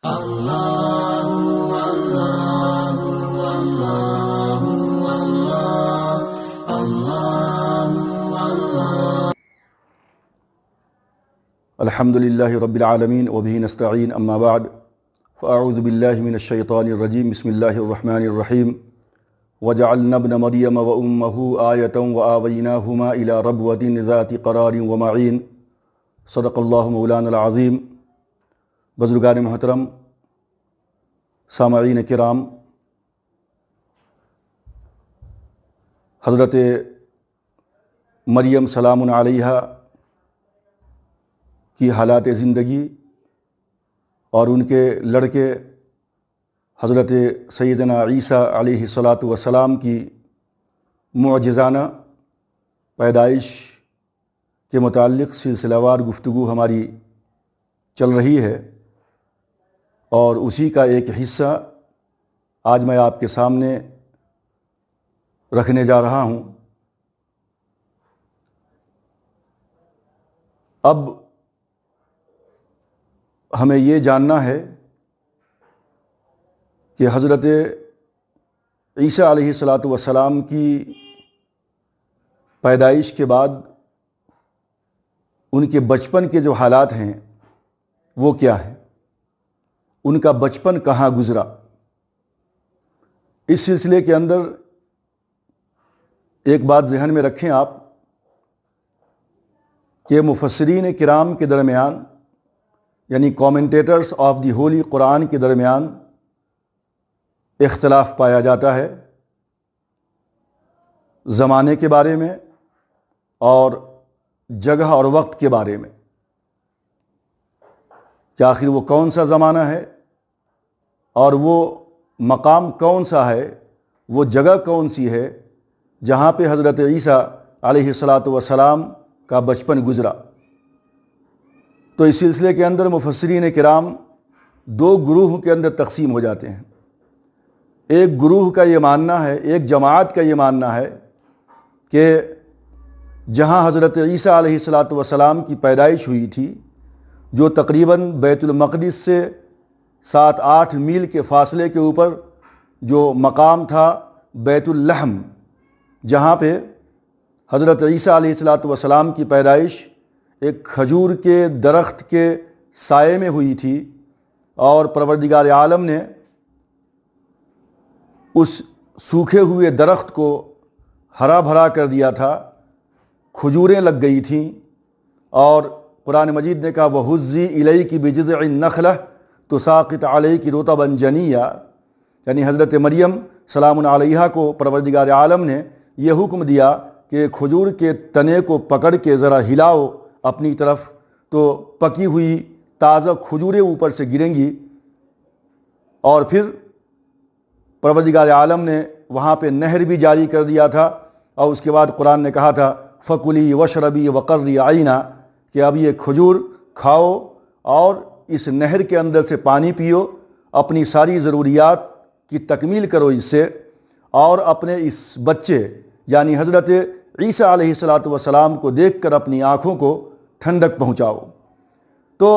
الحمد للہ رب العالمین وبہ نستعین اما بعد فاعوذ باللہ من الشیطان الرجیم بسم اللہ الرحمن الرحیم وجعلنا ابن مریم وامہ آیۃ وآویناہما الی ربوۃ ذات قرار ومعین صدق اللہ مولانا العظیم۔ بزرگان محترم، سامعین کرام، حضرت مریم سلام علیہا کی حالات زندگی اور ان کے لڑکے حضرت سیدنا عیسیٰ علیہ الصلاۃ والسلام کی معجزانہ پیدائش کے متعلق سلسلہ وار گفتگو ہماری چل رہی ہے، اور اسی کا ایک حصہ آج میں آپ کے سامنے رکھنے جا رہا ہوں۔ اب ہمیں یہ جاننا ہے کہ حضرت عیسیٰ علیہ الصلاۃ والسلام کی پیدائش کے بعد ان کے بچپن کے جو حالات ہیں وہ کیا ہیں، ان کا بچپن کہاں گزرا۔ اس سلسلے کے اندر ایک بات ذہن میں رکھیں آپ کہ مفسرین کرام کے درمیان، یعنی کامنٹیٹرز آف دی ہولی قرآن کے درمیان اختلاف پایا جاتا ہے زمانے کے بارے میں اور جگہ اور وقت کے بارے میں، کہ آخر وہ کون سا زمانہ ہے اور وہ مقام کون سا ہے، وہ جگہ کون سی ہے جہاں پہ حضرت عیسیٰ علیہ الصلاۃ والسلام کا بچپن گزرا۔ تو اس سلسلے کے اندر مفسرین کرام دو گروہ کے اندر تقسیم ہو جاتے ہیں۔ ایک گروہ کا یہ ماننا ہے، ایک جماعت کا یہ ماننا ہے کہ جہاں حضرت عیسیٰ علیہ الصلاۃ والسلام کی پیدائش ہوئی تھی، جو تقریباً بیت المقدس سے 7-8 میل کے فاصلے کے اوپر جو مقام تھا بیت اللحم، جہاں پہ حضرت عیسیٰ علیہ الصلاۃ والسلام کی پیدائش ایک کھجور کے درخت کے سائے میں ہوئی تھی، اور پروردگار عالم نے اس سوکھے ہوئے درخت کو ہرا بھرا کر دیا تھا، کھجوریں لگ گئی تھیں، اور قرآن مجید نے کہا وَهُزِّي إِلَيْكِ بِجِذْعِ النَّخْلَةِ تُسَاقِطْ عَلَيْكِ رُطَبًا جَنِيًّا، یعنی حضرت مریم سلام علیہا کو پروردگار عالم نے یہ حکم دیا کہ کھجور کے تنے کو پکڑ کے ذرا ہلاؤ اپنی طرف، تو پکی ہوئی تازہ کھجوریں اوپر سے گریں گی۔ اور پھر پروردگار عالم نے وہاں پہ نہر بھی جاری کر دیا تھا، اور اس کے بعد قرآن نے کہا تھا فَكُلِي وَاشْرَبِي وَقَرِّي عَيْنًا، کہ اب یہ کھجور کھاؤ اور اس نہر کے اندر سے پانی پیو، اپنی ساری ضروریات کی تکمیل کرو اس سے، اور اپنے اس بچے یعنی حضرت عیسیٰ علیہ الصلاۃ والسلام کو دیکھ کر اپنی آنکھوں کو ٹھنڈک پہنچاؤ۔ تو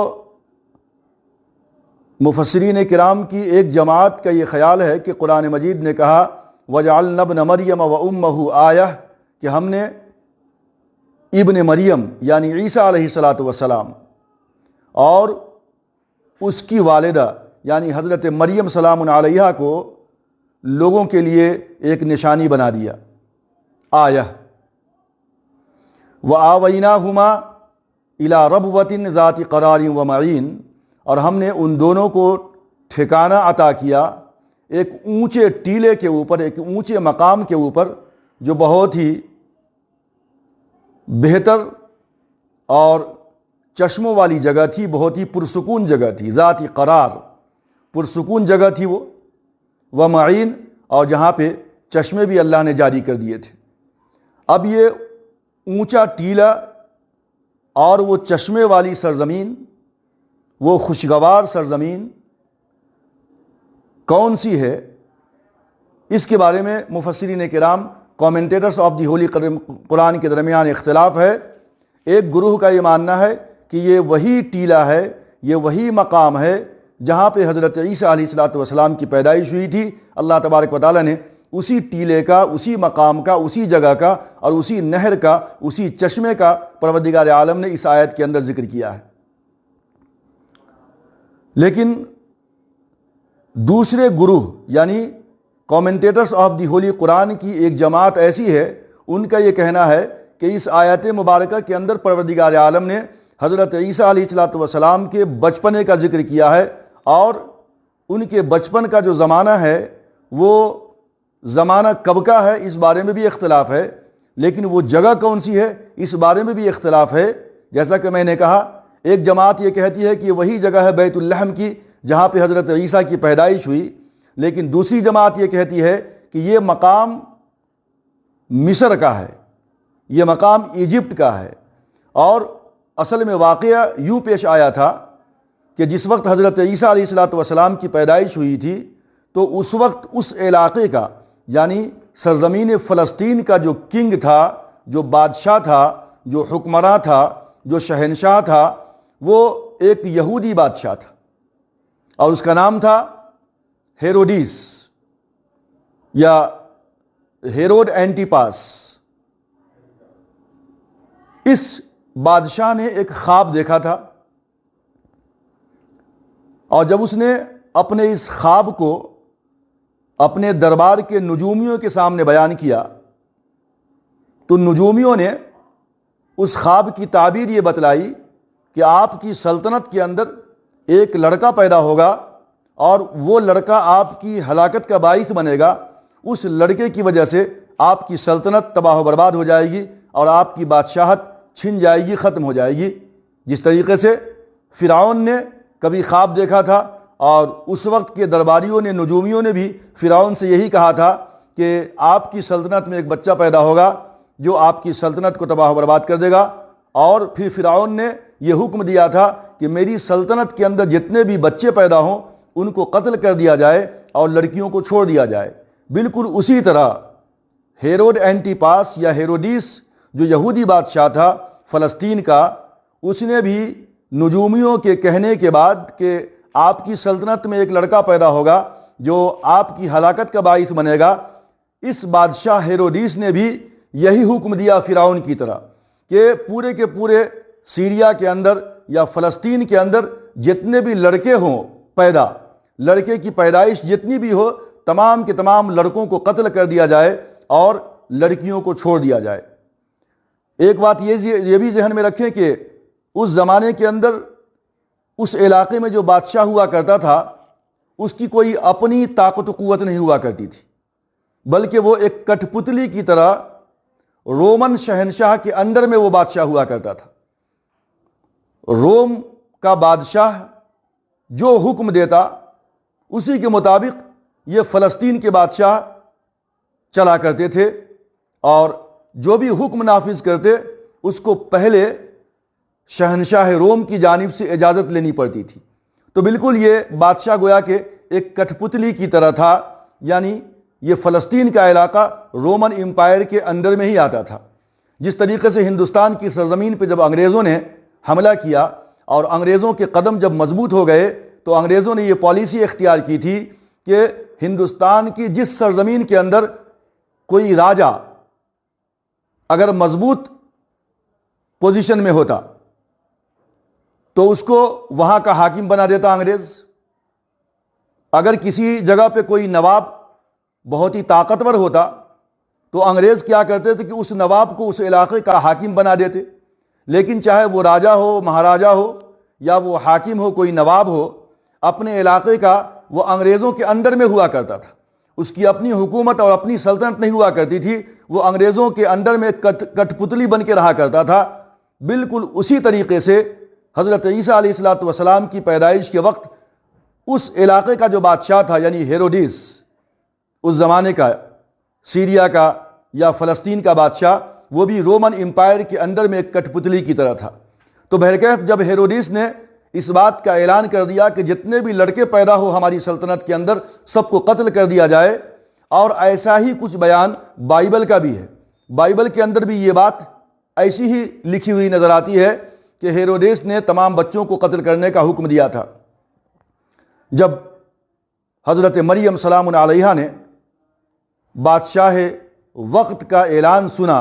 مفسرین کرام کی ایک جماعت کا یہ خیال ہے کہ قرآن مجید نے کہا وَجَعَلْنَا ابْنَ مَرْيَمَ وَأُمَّهُ آیَةً، کہ ہم نے ابن مریم یعنی عیسیٰ علیہ الصلاۃ والسلام اور اس کی والدہ یعنی حضرت مریم سلام علیہا کو لوگوں کے لیے ایک نشانی بنا دیا، آیہ۔ وَآوَيْنَاهُمَا إِلَىٰ رَبْوَةٍ ذَاتِ قَرَارٍ وَمَعِينٍ، اور ہم نے ان دونوں کو ٹھکانہ عطا کیا ایک اونچے ٹیلے کے اوپر، ایک اونچے مقام کے اوپر، جو بہت ہی بہتر اور چشموں والی جگہ تھی، بہت ہی پرسکون جگہ تھی، ذاتی قرار، پرسکون جگہ تھی وہ، ومعین، اور جہاں پہ چشمے بھی اللہ نے جاری کر دیے تھے۔ اب یہ اونچا ٹیلا اور وہ چشمے والی سرزمین، وہ خوشگوار سرزمین کون سی ہے، اس کے بارے میں مفسرین کرام کامنٹیٹرز آف دی ہولی قرآن کے درمیان اختلاف ہے۔ ایک گروہ کا یہ ماننا ہے کہ یہ وہی ٹیلا ہے، یہ وہی مقام ہے جہاں پہ حضرت عیسیٰ علیہ الصلوۃ والسلام کی پیدائش ہوئی تھی، اللہ تبارک و تعالیٰ نے اسی ٹیلے کا، اسی مقام کا، اسی جگہ کا اور اسی نہر کا، اسی چشمے کا پروردگار عالم نے اس آیت کے اندر ذکر کیا ہے۔ لیکن دوسرے گروہ یعنی کومنٹیٹرز آف دی ہولی قرآن کی ایک جماعت ایسی ہے، ان کا یہ کہنا ہے کہ اس آیت مبارکہ کے اندر پروردگار عالم نے حضرت عیسیٰ علیہ الصلوۃ والسلام کے بچپنے کا ذکر کیا ہے، اور ان کے بچپن کا جو زمانہ ہے وہ زمانہ کب کا ہے اس بارے میں بھی اختلاف ہے، لیکن وہ جگہ کون سی ہے اس بارے میں بھی اختلاف ہے۔ جیسا کہ میں نے کہا، ایک جماعت یہ کہتی ہے کہ وہی جگہ ہے بیت اللحم کی جہاں پہ حضرت عیسیٰ کی پیدائش ہوئی، لیکن دوسری جماعت یہ کہتی ہے کہ یہ مقام مصر کا ہے، یہ مقام ایجپٹ کا ہے، اور اصل میں واقعہ یوں پیش آیا تھا کہ جس وقت حضرت عیسیٰ علیہ الصلوۃ والسلام کی پیدائش ہوئی تھی تو اس وقت اس علاقے کا یعنی سرزمین فلسطین کا جو کنگ تھا، جو بادشاہ تھا، جو حکمراں تھا، جو شہنشاہ تھا، وہ ایک یہودی بادشاہ تھا، اور اس کا نام تھا ہیروڈیس یا ہیروڈ اینٹیپاس۔ اس بادشاہ نے ایک خواب دیکھا تھا، اور جب اس نے اپنے اس خواب کو اپنے دربار کے نجومیوں کے سامنے بیان کیا تو نجومیوں نے اس خواب کی تعبیر یہ بتلائی کہ آپ کی سلطنت کے اندر ایک لڑکا پیدا ہوگا اور وہ لڑکا آپ کی ہلاکت کا باعث بنے گا، اس لڑکے کی وجہ سے آپ کی سلطنت تباہ و برباد ہو جائے گی اور آپ کی بادشاہت چھن جائے گی، ختم ہو جائے گی۔ جس طریقے سے فرعون نے کبھی خواب دیکھا تھا، اور اس وقت کے درباریوں نے، نجومیوں نے بھی فرعون سے یہی کہا تھا کہ آپ کی سلطنت میں ایک بچہ پیدا ہوگا جو آپ کی سلطنت کو تباہ و برباد کر دے گا، اور پھر فرعون نے یہ حکم دیا تھا کہ میری سلطنت کے اندر جتنے بھی بچے پیدا ہوں ان کو قتل کر دیا جائے اور لڑکیوں کو چھوڑ دیا جائے۔ بالکل اسی طرح ہیروڈ اینٹیپاس یا ہیروڈیس جو یہودی بادشاہ تھا فلسطین کا، اس نے بھی نجومیوں کے کہنے کے بعد کہ آپ کی سلطنت میں ایک لڑکا پیدا ہوگا جو آپ کی ہلاکت کا باعث بنے گا، اس بادشاہ ہیروڈیس نے بھی یہی حکم دیا فرعون کی طرح کہ پورے کے پورے سیریا کے اندر یا فلسطین کے اندر جتنے بھی لڑکے ہوں پیدا، لڑکے کی پیدائش جتنی بھی ہو، تمام کے تمام لڑکوں کو قتل کر دیا جائے اور لڑکیوں کو چھوڑ دیا جائے۔ ایک بات یہ بھی ذہن میں رکھیں کہ اس زمانے کے اندر اس علاقے میں جو بادشاہ ہوا کرتا تھا اس کی کوئی اپنی طاقت و قوت نہیں ہوا کرتی تھی، بلکہ وہ ایک کٹھ پتلی کی طرح رومن شہنشاہ کے انڈر میں وہ بادشاہ ہوا کرتا تھا۔ روم کا بادشاہ جو حکم دیتا اسی کے مطابق یہ فلسطین کے بادشاہ چلا کرتے تھے، اور جو بھی حکم نافذ کرتے اس کو پہلے شہنشاہ روم کی جانب سے اجازت لینی پڑتی تھی۔ تو بالکل یہ بادشاہ گویا کہ ایک کٹھ پتلی کی طرح تھا، یعنی یہ فلسطین کا علاقہ رومن امپائر کے اندر میں ہی آتا تھا۔ جس طریقے سے ہندوستان کی سرزمین پہ جب انگریزوں نے حملہ کیا اور انگریزوں کے قدم جب مضبوط ہو گئے تو انگریزوں نے یہ پالیسی اختیار کی تھی کہ ہندوستان کی جس سرزمین کے اندر کوئی راجا اگر مضبوط پوزیشن میں ہوتا تو اس کو وہاں کا حاکم بنا دیتا انگریز۔ اگر کسی جگہ پہ کوئی نواب بہت ہی طاقتور ہوتا تو انگریز کیا کرتے تھے کہ اس نواب کو اس علاقے کا حاکم بنا دیتے، لیکن چاہے وہ راجا ہو، مہاراجا ہو یا وہ حاکم ہو، کوئی نواب ہو، اپنے علاقے کا وہ انگریزوں کے انڈر میں ہوا کرتا تھا، اس کی اپنی حکومت اور اپنی سلطنت نہیں ہوا کرتی تھی، وہ انگریزوں کے انڈر میں کٹ پتلی بن کے رہا کرتا تھا۔ بالکل اسی طریقے سے حضرت عیسیٰ علیہ الصلوۃ والسلام کی پیدائش کے وقت اس علاقے کا جو بادشاہ تھا یعنی ہیروڈیس، اس زمانے کا سیریا کا یا فلسطین کا بادشاہ، وہ بھی رومن امپائر کے اندر میں ایک کٹھ پتلی کی طرح تھا۔ تو بہرکیف جب ہیروڈیس نے اس بات کا اعلان کر دیا کہ جتنے بھی لڑکے پیدا ہو ہماری سلطنت کے اندر سب کو قتل کر دیا جائے، اور ایسا ہی کچھ بیان بائبل کا بھی ہے، بائبل کے اندر بھی یہ بات ایسی ہی لکھی ہوئی نظر آتی ہے کہ ہیروڈیس نے تمام بچوں کو قتل کرنے کا حکم دیا تھا۔ جب حضرت مریم سلام علیہا نے بادشاہ وقت کا اعلان سنا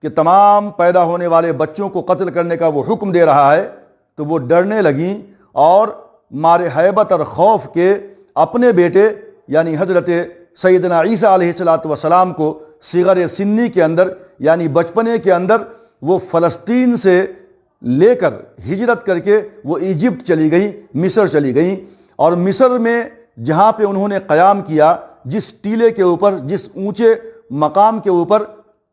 کہ تمام پیدا ہونے والے بچوں کو قتل کرنے کا وہ حکم دے رہا ہے تو وہ ڈرنے لگیں اور مارے ہیبت اور خوف کے اپنے بیٹے یعنی حضرت سیدنا عیسیٰ علیہ السلام کو صغر سنی کے اندر یعنی بچپنے کے اندر وہ فلسطین سے لے کر ہجرت کر کے وہ ایجپٹ چلی گئیں، مصر چلی گئیں، اور مصر میں جہاں پہ انہوں نے قیام کیا، جس ٹیلے کے اوپر، جس اونچے مقام کے اوپر،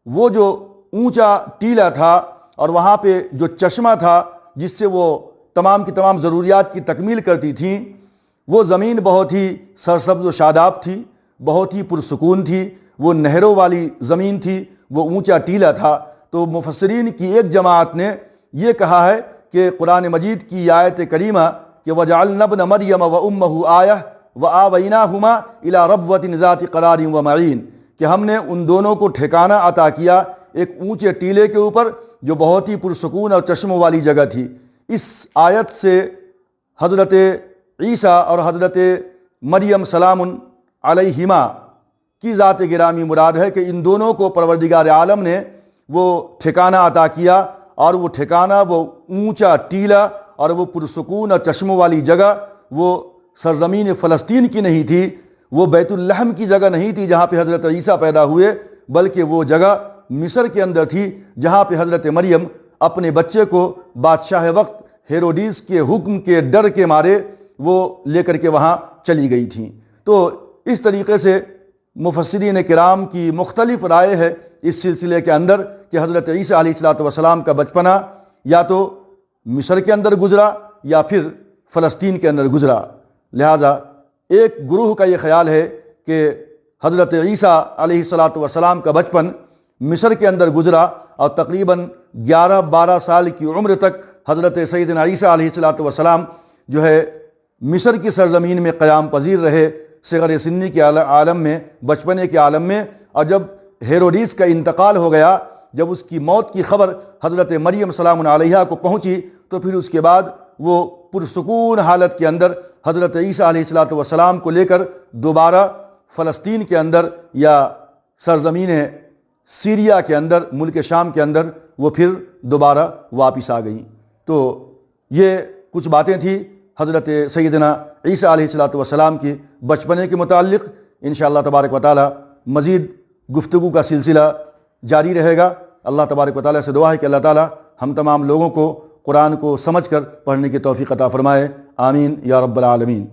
وہ جو اونچا ٹیلا تھا اور وہاں پہ جو چشمہ تھا جس سے وہ تمام کی تمام ضروریات کی تکمیل کرتی تھیں، وہ زمین بہت ہی سرسبز و شاداب تھی، بہت ہی پرسکون تھی، وہ نہروں والی زمین تھی، وہ اونچا ٹیلا تھا۔ تو مفسرین کی ایک جماعت نے یہ کہا ہے کہ قرآن مجید کی آیت کریمہ کہ وَجَعَلْنَا ابْنَ مَرْيَمَ وَأُمَّهُ آیَةً وَآوَيْنَاهُمَا إِلَىٰ رَبْوَةٍ ذَاتِ قَرَارٍ وَمَعِینٍ، کہ ہم نے ان دونوں کو ٹھکانہ عطا کیا ایک اونچے ٹیلے کے اوپر جو بہت ہی پرسکون اور چشموں والی جگہ تھی۔ اس آیت سے حضرت عیسیٰ اور حضرت مریم سلام علیہما کی ذات گرامی مراد ہے کہ ان دونوں کو پروردگار عالم نے وہ ٹھکانہ عطا کیا، اور وہ ٹھکانہ وہ اونچا ٹیلا اور وہ پرسکون اور چشموں والی جگہ وہ سرزمین فلسطین کی نہیں تھی، وہ بیت اللحم کی جگہ نہیں تھی جہاں پہ حضرت عیسیٰ پیدا ہوئے، بلکہ وہ جگہ مصر کے اندر تھی جہاں پہ حضرت مریم اپنے بچے کو بادشاہ وقت ہیروڈیس کے حکم کے ڈر کے مارے وہ لے کر کے وہاں چلی گئی تھیں۔ تو اس طریقے سے مفسرین کرام کی مختلف رائے ہے اس سلسلے کے اندر کہ حضرت عیسیٰ علیہ السلام کا بچپنا یا تو مصر کے اندر گزرا یا پھر فلسطین کے اندر گزرا۔ لہٰذا ایک گروہ کا یہ خیال ہے کہ حضرت عیسیٰ علیہ السلام کا بچپن مصر کے اندر گزرا، اور تقریباً 11-12 سال کی عمر تک حضرت سیدنا عیسیٰ علیہ السلام جو ہے مصر کی سرزمین میں قیام پذیر رہے، صغر سنی کے عالم میں، بچپنے کے عالم میں۔ اور جب ہیروڈیس کا انتقال ہو گیا، جب اس کی موت کی خبر حضرت مریم سلام علیہا کو پہنچی، تو پھر اس کے بعد وہ پرسکون حالت کے اندر حضرت عیسیٰ علیہ السلام کو لے کر دوبارہ فلسطین کے اندر یا سرزمین سیریا کے اندر، ملک شام کے اندر وہ پھر دوبارہ واپس آ گئیں۔ تو یہ کچھ باتیں تھیں حضرت سیدنا عیسیٰ علیہ السلام کی بچپنے کے متعلق۔ انشاءاللہ تبارک و تعالی مزید گفتگو کا سلسلہ جاری رہے گا۔ اللہ تبارک و تعالی سے دعا ہے کہ اللہ تعالی ہم تمام لوگوں کو قرآن کو سمجھ کر پڑھنے کی توفیق عطا فرمائے۔ آمین یا رب العالمین۔